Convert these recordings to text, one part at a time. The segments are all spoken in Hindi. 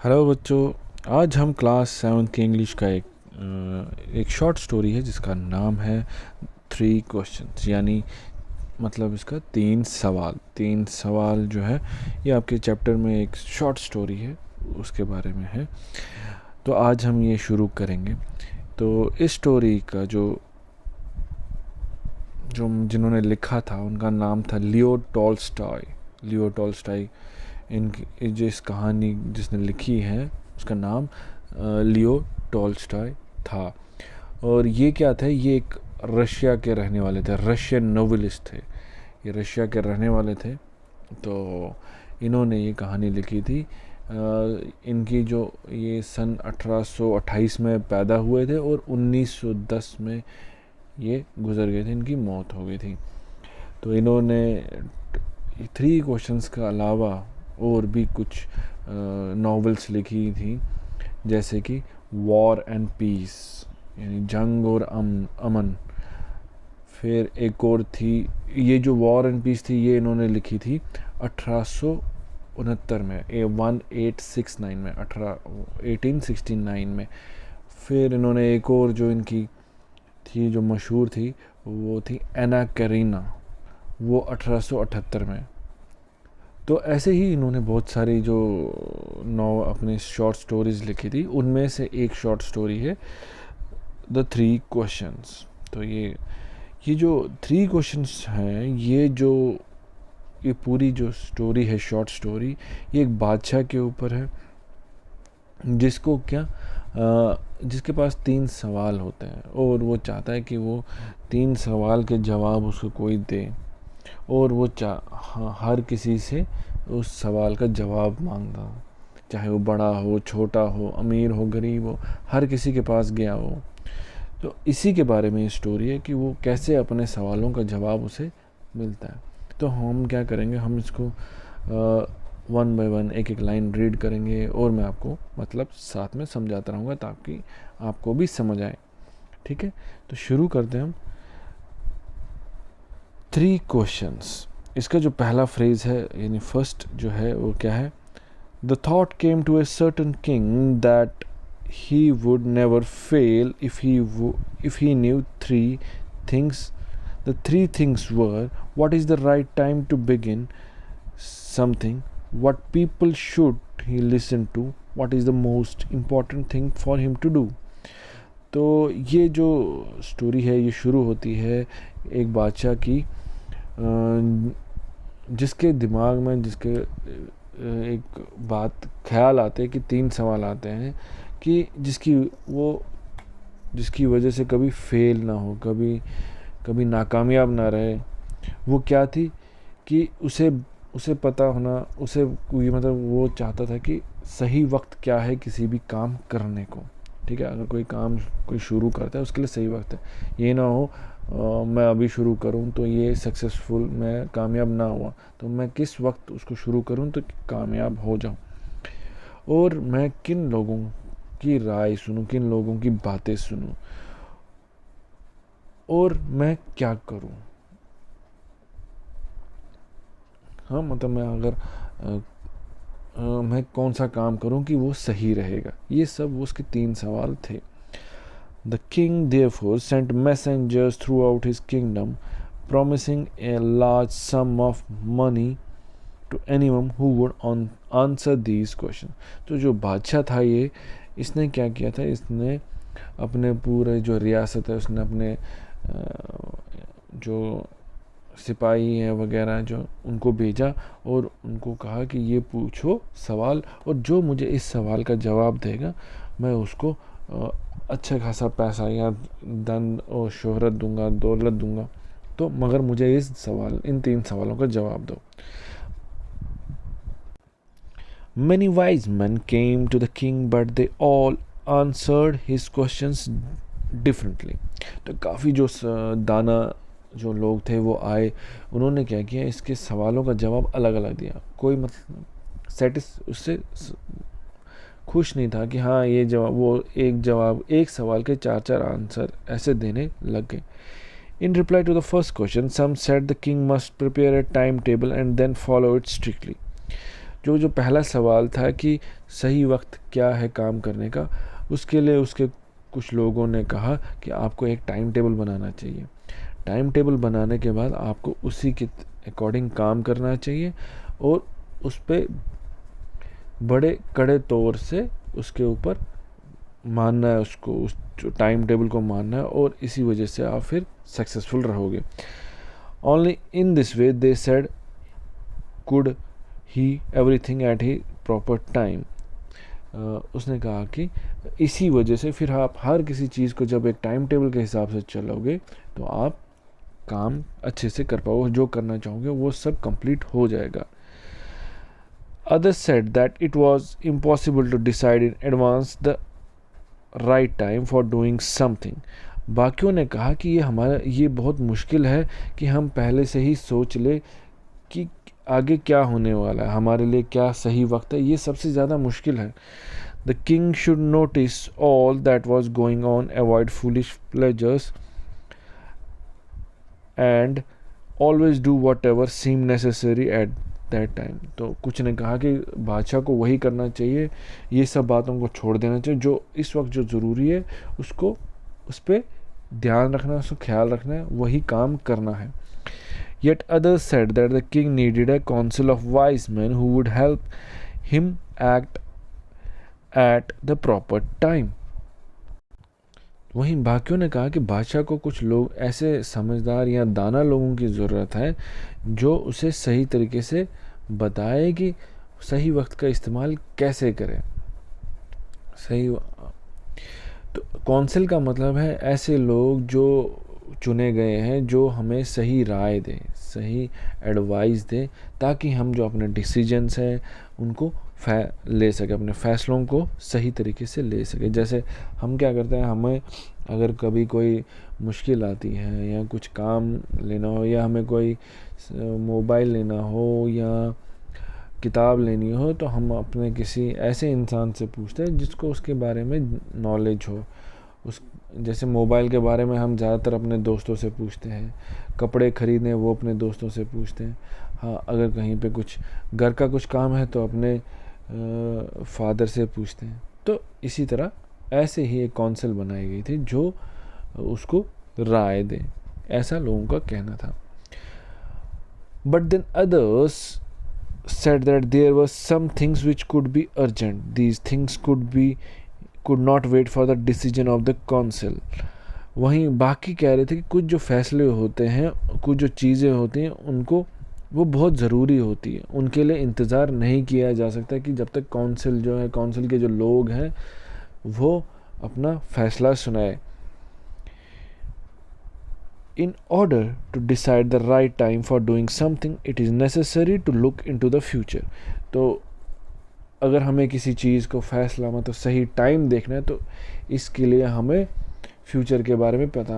हेलो बच्चों। आज हम क्लास 7 की इंग्लिश का एक शॉर्ट स्टोरी है जिसका नाम है 3 क्वेश्चंस, यानी मतलब इसका 3 सवाल जो है ये आपके चैप्टर में एक शॉर्ट स्टोरी है, उसके बारे में है। तो आज हम ये शुरू करेंगे। तो इस स्टोरी का जो जो जिन्होंने लिखा था उनका नाम था लियो टॉल्स्टॉय। इनकी जो इस कहानी जिसने लिखी है उसका नाम लियो टॉल्स्टॉय था। और ये क्या थे, ये एक रशिया के रहने वाले थे, रशियन नोवेलिस्ट थे। ये रशिया के रहने वाले थे। तो इन्होंने ये कहानी लिखी थी। इनकी जो ये सन 1828 में पैदा हुए थे और 1910 में ये गुज़र गए थे, इनकी मौत हो गई थी। तो इन्होंने 3 क्वेश्चंस के अलावा और भी कुछ नॉवेल्स लिखी थी, जैसे कि वॉर एंड पीस, यानी जंग और अमन। फिर एक और थी, ये जो वॉर एंड पीस थी ये इन्होंने लिखी थी 1869 में, 1869 में, 1869 में। फिर इन्होंने एक और जो इनकी थी जो मशहूर थी वो थी एना कैरीना, वो 1878 में। तो ऐसे ही इन्होंने बहुत सारी जो अपनी शॉर्ट स्टोरीज़ लिखी थी, उनमें से एक शॉर्ट स्टोरी है द 3 क्वेश्चंस। तो ये जो 3 क्वेश्चंस हैं, ये पूरी जो स्टोरी है, शॉर्ट स्टोरी, ये एक बादशाह के ऊपर है जिसको जिसके पास 3 सवाल होते हैं और वो चाहता है कि वो 3 सवाल के जवाब उसको कोई दे, और वो हर किसी से उस सवाल का जवाब मांगता, चाहे वो बड़ा हो, छोटा हो, अमीर हो, गरीब हो, हर किसी के पास गया हो। तो इसी के बारे में ये स्टोरी है कि वो कैसे अपने सवालों का जवाब उसे मिलता है। तो हम क्या करेंगे, हम इसको 1 बाय 1 एक एक लाइन रीड करेंगे और मैं आपको मतलब साथ में समझाता रहूँगा ताकि आपको भी समझ आए। ठीक है, तो शुरू करते हैं हम। 3 क्वेश्चंस, इसका जो पहला फ्रेज है यानी फर्स्ट जो है वो क्या है, the thought came to a certain king that he would never fail if he knew 3 things. The 3 things were: what is the right time to begin something, what people should he listen to, what is the most important thing for him to do. तो ये जो स्टोरी है ये शुरू होती है एक बादशाह की, जिसके दिमाग में एक बात ख्याल आते हैं कि 3 सवाल आते हैं कि जिसकी वजह से कभी फेल ना हो, कभी नाकामयाब ना रहे। वो क्या थी कि उसे पता होना, उसे मतलब वो चाहता था कि सही वक्त क्या है किसी भी काम करने को। ठीक है, अगर कोई काम कोई शुरू करता है उसके लिए सही वक्त है। ये ना हो मैं अभी शुरू करूं तो ये सक्सेसफुल, मैं कामयाब ना हुआ तो मैं किस वक्त उसको शुरू करूं तो कामयाब हो जाऊं, और मैं किन लोगों की राय सुनूं, किन लोगों की बातें सुनूं, और मैं क्या करूं। हाँ, मतलब मैं अगर मैं कौन सा काम करूं कि वो सही रहेगा। ये सब उसके 3 सवाल थे। The king therefore sent messengers throughout his kingdom, promising a large sum of money to anyone who would answer these questions. तो जो बादशाह था ये, इसने क्या किया था, इसने अपने पूरे जो रियासत है उसने अपने जो सिपाही हैं वगैरह जो उनको भेजा और उनको कहा कि ये पूछो सवाल, और जो मुझे इस सवाल का जवाब देगा मैं उसको अच्छा खासा पैसा या धन और शोहरत दूंगा, दौलत दूंगा। तो मगर मुझे इन 3 सवालों का जवाब दो। Many wise men came to the king, but they all answered his questions differently. तो काफ़ी जो दाना जो लोग थे वो आए, उन्होंने क्या किया, इसके सवालों का जवाब अलग अलग दिया। कोई मतलब उससे खुश नहीं था कि हाँ ये जवाब, वो एक सवाल के 4 आंसर ऐसे देने लग गए। In reply to the first question, some said the king must prepare a timetable and then follow it strictly. जो पहला सवाल था कि सही वक्त क्या है काम करने का, उसके लिए उसके कुछ लोगों ने कहा कि आपको एक टाइम टेबल बनाना चाहिए। टाइम टेबल बनाने के बाद आपको उसी के अकॉर्डिंग काम करना चाहिए और उस पर बड़े कड़े तौर से उसके ऊपर मानना है, उसको उस जो टाइम टेबल को मानना है, और इसी वजह से आप फिर सक्सेसफुल रहोगे। Only in this way they said could he everything at he proper time. उसने कहा कि इसी वजह से फिर आप हर किसी चीज़ को जब एक टाइम टेबल के हिसाब से चलोगे तो आप काम अच्छे से कर पाओगे, जो करना चाहोगे वो सब कंप्लीट हो जाएगा। Others said that it was impossible to decide in advance the right time for doing something. बाकियों ने कहा कि ये बहुत मुश्किल है कि हम पहले से ही सोच ले कि आगे क्या होने वाला है, हमारे लिए क्या सही वक्त है। ये सबसे ज़्यादा मुश्किल है। The king should notice all that was going on, avoid foolish pleasures, and always do whatever seemed necessary at that time. तो कुछ ने कहा कि बादशाह को वही करना चाहिए, ये सब बातों को छोड़ देना चाहिए, जो इस वक्त जो ज़रूरी है उसको उस पर ध्यान रखना, उसको ख्याल रखना है, वही काम करना है। Yet others said that the king needed a council of wise men who would help him act at the proper time. वहीं बाकियों ने कहा कि बादशाह को कुछ लोग ऐसे समझदार या दाना लोगों की ज़रूरत है जो उसे सही तरीके से बताए कि सही वक्त का इस्तेमाल कैसे करें। तो काउंसिल का मतलब है ऐसे लोग जो चुने गए हैं जो हमें सही राय दें, सही एडवाइस दें, ताकि हम जो अपने डिसीजंस हैं उनको ले सके, अपने फ़ैसलों को सही तरीके से ले सके। जैसे हम क्या करते हैं, हमें अगर कभी कोई मुश्किल आती है या कुछ काम लेना हो, या हमें कोई मोबाइल लेना हो या किताब लेनी हो, तो हम अपने किसी ऐसे इंसान से पूछते हैं जिसको उसके बारे में नॉलेज हो। जैसे मोबाइल के बारे में हम ज़्यादातर अपने दोस्तों से पूछते हैं, कपड़े ख़रीदने वो अपने दोस्तों से पूछते हैं। हाँ, अगर कहीं पे कुछ घर का कुछ काम है तो अपने फादर से पूछते हैं। तो इसी तरह ऐसे ही एक काउंसिल बनाई गई थी जो उसको राय दे, ऐसा लोगों का कहना था। But than others said that there were some things which could be urgent. These things could not wait for the decision of the council. वहीं बाकी कह रहे थे कि कुछ जो फैसले होते हैं, कुछ जो चीज़ें होती हैं, उनको वो बहुत ज़रूरी होती है, उनके लिए इंतज़ार नहीं किया जा सकता कि जब तक काउंसिल जो है, काउंसिल के जो लोग हैं वो अपना फ़ैसला सुनाए। In order to decide the right time for doing something, it is necessary to look into the future. तो अगर हमें किसी चीज़ को फैसला मतलब सही टाइम देखना है तो इसके लिए हमें फ्यूचर के बारे में पता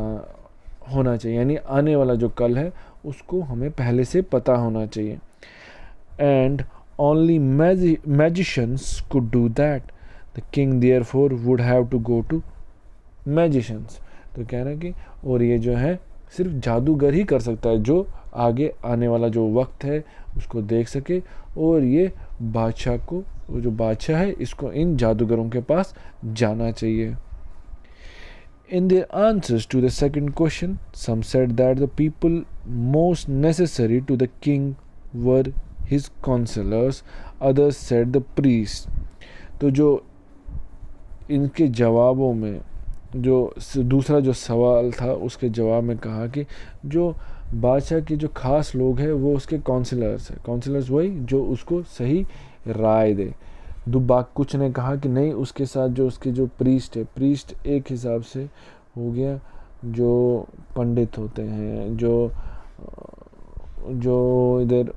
होना चाहिए, यानी आने वाला जो कल है उसको हमें पहले से पता होना चाहिए। And only magicians could do that. The king therefore would have to go to magicians. तो कह रहे हैं कि और ये जो है सिर्फ जादूगर ही कर सकता है जो आगे आने वाला जो वक्त है उसको देख सके, और ये बादशाह को, जो बादशाह है, इसको इन जादूगरों के पास जाना चाहिए। In their answers to the second question, some said that the people most necessary to the king were his counselors, others said the priests. तो जो इनके जवाबों में जो दूसरा जो सवाल था उसके जवाब में कहा कि जो बादशाह के जो ख़ास लोग हैं वो उसके काउंसलर्स हैं। काउंसलर्स वही जो उसको सही राय दे। कुछ ने कहा कि नहीं, उसके साथ जो उसके जो प्रीस्ट है, प्रीस्ट एक हिसाब से हो गया जो पंडित होते हैं, जो इधर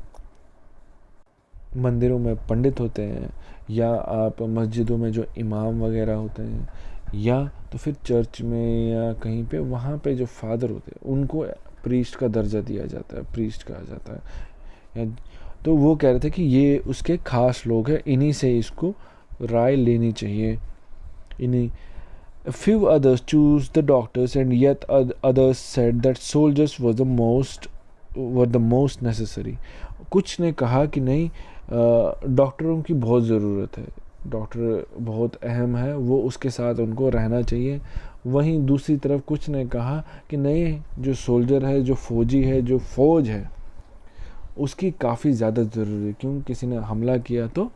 मंदिरों में पंडित होते हैं, या आप मस्जिदों में जो इमाम वगैरह होते हैं, या तो फिर चर्च में या कहीं पे वहाँ पे जो फादर होते हैं उनको प्रीस्ट का दर्जा दिया जाता है, प्रीस्ट कहा जाता है। तो वो कह रहे थे कि ये उसके ख़ास लोग हैं, इन्हीं से इसको राय लेनी चाहिए। इन्हीं few others choose the doctors, and yet others said that soldiers were the most necessary. कुछ ने कहा कि नहीं, डॉक्टरों की बहुत ज़रूरत है, डॉक्टर बहुत अहम है, वो उसके साथ उनको रहना चाहिए। वहीं दूसरी तरफ कुछ ने कहा कि नहीं, जो सोल्जर है, जो फ़ौजी है, जो फ़ौज है, उसकी काफ़ी ज़्यादा ज़रूरी है, क्यों किसी ने हमला किया तो